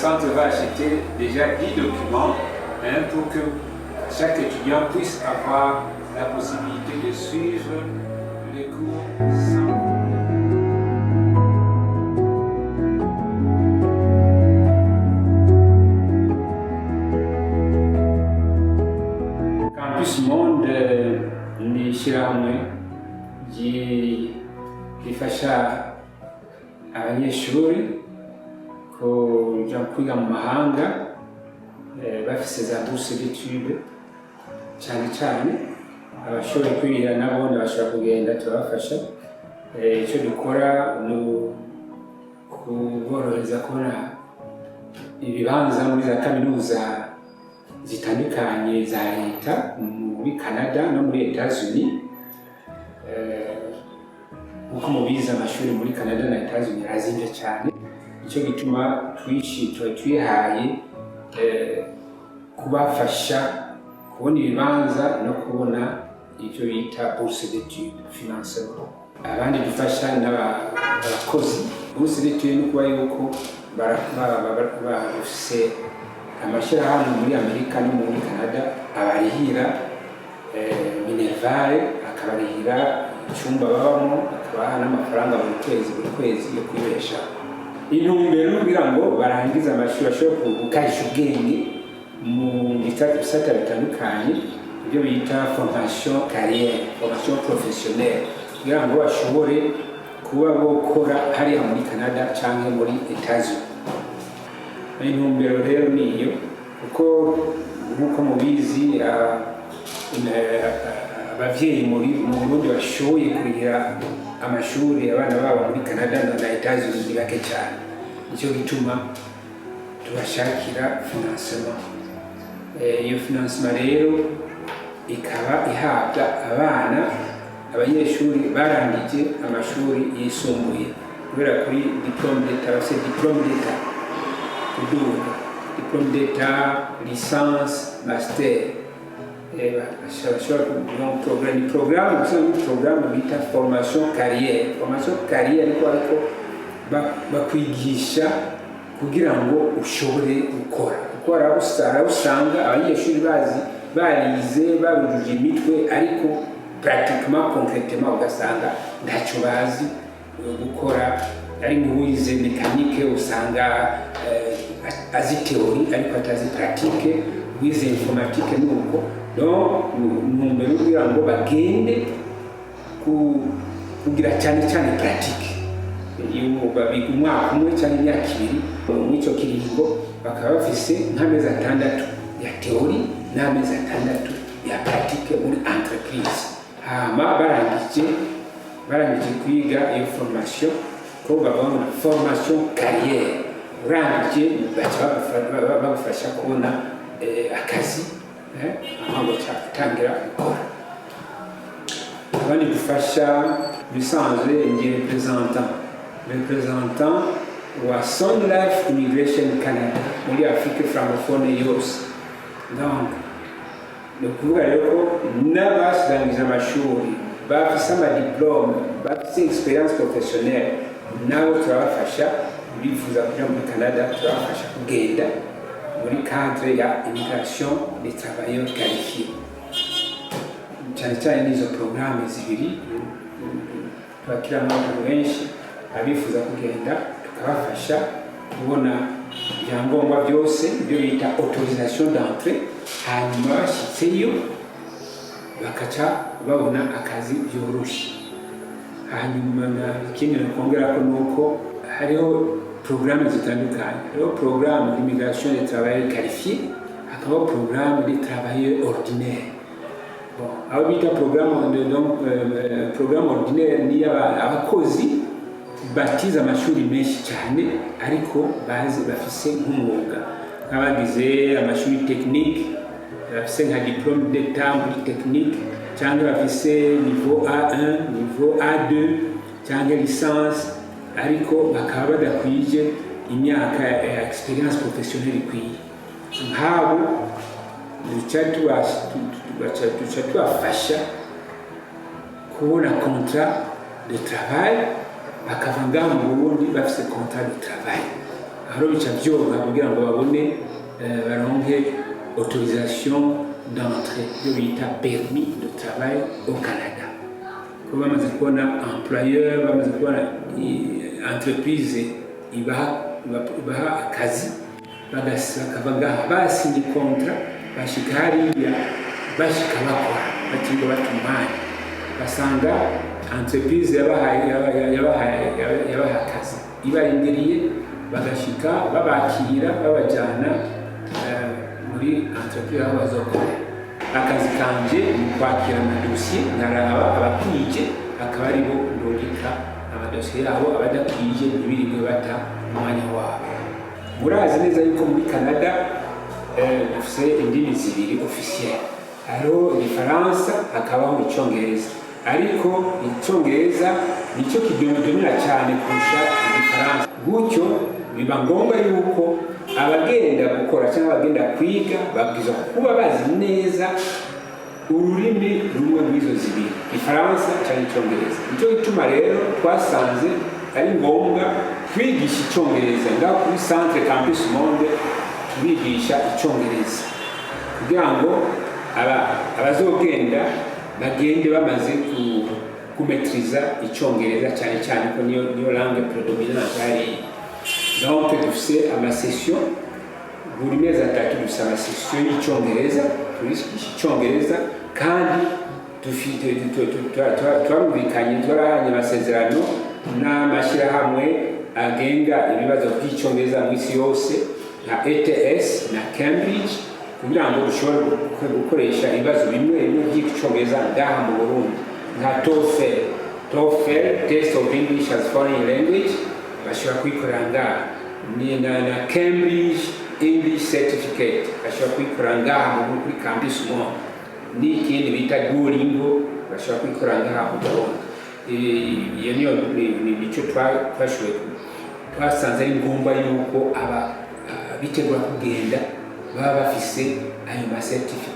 centre va acheter déjà 10 documents pour que chaque étudiant puisse avoir la possibilité de suivre les cours sans... Campus Monde ni ishyirahamwe rifasha abanyeshuri kuja kwiga mu mahanga bafise za bourse d'études cyane abashoboye kwirira nabo bashobora kugenda tubafasha. Icyo dukora ni kuborohereza kubona ibibanza muri za kaminuza zitandukanye za leta muri Canada no muri Etats-Unis. Uko mubizi amashuri muri Canada na Etats-Unis arazimvye cyane, icyo gituma twihaye kubafasha kubona ibibanza no kubona icyo bita bourse d'études financement. Abandi dufasha n'abakozi. Bourse d'études ni kuba yuko bafise amashyirahamwe muri Amerika no muri Canada abarihira minervare, akabarihira icyumba babamo, akabaha n'amafaranga buri kwezi yo kwibesha. Intumbero kugira ngo barangize amashuri ashobora gukarisha ubwenge mu bisata bitandukanye, ibyo bita formation carrière, formation professionnelle, kugira ngo bashobore kuba bokora hariya muri Canada cyangwa muri Etats-Unis. Intumbero rero niyo kuko nk'uko mubizi abavyeyi muri Burundi bashoboye kurihira amashuri abana babo muri Canada na Etats-Unis ni bake cyane. Nicyo gituma tubashakira financement. Iyo financement rero ikaba ihabwa abanyeshuri barangije amashuri yisumbuye kubera kuri diplôme d'état, c'est diplôme d'état, diplôme d'état, licence, master. Programme bita formation carrière. Formation carrière ni ariko bakwigisha kugira ngo ushobore gukora usanga abanyeshuri barize babujuje imitwe ariko pratiquement concrètement ugasanga ntacyo bazi gukora. Ari nk'uwize mécanique usanga azi théorie ariko atazi pratique, wize informatique nuko. Donc numbero kugira ngo bagende kugira cyane pratique. Iyo babiga umwaka umwe cyangwa imyaka ibiri mu icyo kiringo bakaba bafise nk'amezi 6 ya théorie n'amezi 6 ya pratique muri entreprise. Hama barangije kwiga iyo formation ko babona formation carrière, urangije bagufasha kubona akazi aho cyatangira gukora. Abandi dufasha bisanzwe ndi representant wa Sun Life Immigration Canada muri Afrique francophone yose. Donc ni ukuvuga rero ko n'abasirangije amashuri bafise amadiplome bafise experience professionnelle nabo turabafasha. Bifuza kuja muri Canada turabafasha kugenda muri cadre ya immigration des travailleurs qualifiés. Cyane n'izo programme zibiri bakira abantu benshi abifuza kugenda tukabafasha kubona ibyangombwa byose ibyo bita autorisation d'entrée, hanyuma bashyitseyo bakaca babona akazi byoroshye. Hanyuma ikindi nakongera ko nuko hariho programme zitandukanye. Hariho programme d'immigration des travailleurs qualifiés, hakabaho programme des travailleurs ordinaires. Bon, abo bita programme ordinaire ni abakozi batize amashuri menshi cyane ariko bafise nk'umwuga, nk'abagize amashuri technique bafise nka diplôme d'état muri technique, cyangwa bafise niveau A1, niveau A2 cyangwa licence ariko bakaba badakwije imyaka ya experience professionnelle ikwiye. Nk'abo duca tubafasha kubona contrat de travail, bakava ngaho mu Burundi bafise contrat de travail. aho bica byoroha kugira ngo babone baronke autorisation d'entrée yo bita permis de travail au Canada. Ko bamaze kubona employeur, bamaze kubona entreprise ibaha akazi, bakava basinye contrat, bashika hariya bashika bakora batingo batumanye, basanga entreprise yabaha akazi ibarindiriye, bagashika babakira babajyana muri entreprise aho bazokora. Akazi kanje ni kwakira amadosiye nkaraba abakwije, akaba aribo ndondeka amadosiye yabo, abadakwije ntibirirwe bata umwanya wabo. Murazi neza yuko muri Canada dufise indimi zibiri officiel, hariho igifaransa hakabaho icyongereza, ariko icyongereza nicyo kidominira cyane kurusha igifaransa. Gutyo biba ngombwa yuko abagenda gukora cyangwa abagenda kwiga babwirizwa kuba bazi neza ururimi rumwe rw'izo zibiri, igifaransa cyangwa icyongereza. Nicyo gituma rero twasanze ari ngombwa kwigisha icyongereza. Ngaho kuri Centre Campus Monde tubigisha icyongereza kugira ngo abazogenda bagende bamaze kumetriza icyongereza, cyane cyane ko niyo langue prédominante hari. Donc dufise amasession buri mezi atatu, dufise amasession y'icyongereza, turigisha icyongereza, kandi twarumvikanye twarahanye amasezerano n'amashyirahamwe agenga ibibazo by'icyongereza mu isi yose nka ETS na Cambridge, kugira ngo dushobore gukoresha ibibazo bimwe by'icyongereza ngaha mu Burundi, nka TOEFL, Test of English as Foreign Language, bashobora kuyikorera ngaha, na Cambridge English Certificate bashobora kuyikorera ngaha kuri Campus Monde, n'ikindi bita Duolingo bashobora kuyikorera ngaha mu Burundi. Iyo niyo nicyo twasanze ari ngombwa yuko bitegura kugenda baba bafise ayo ma certificate.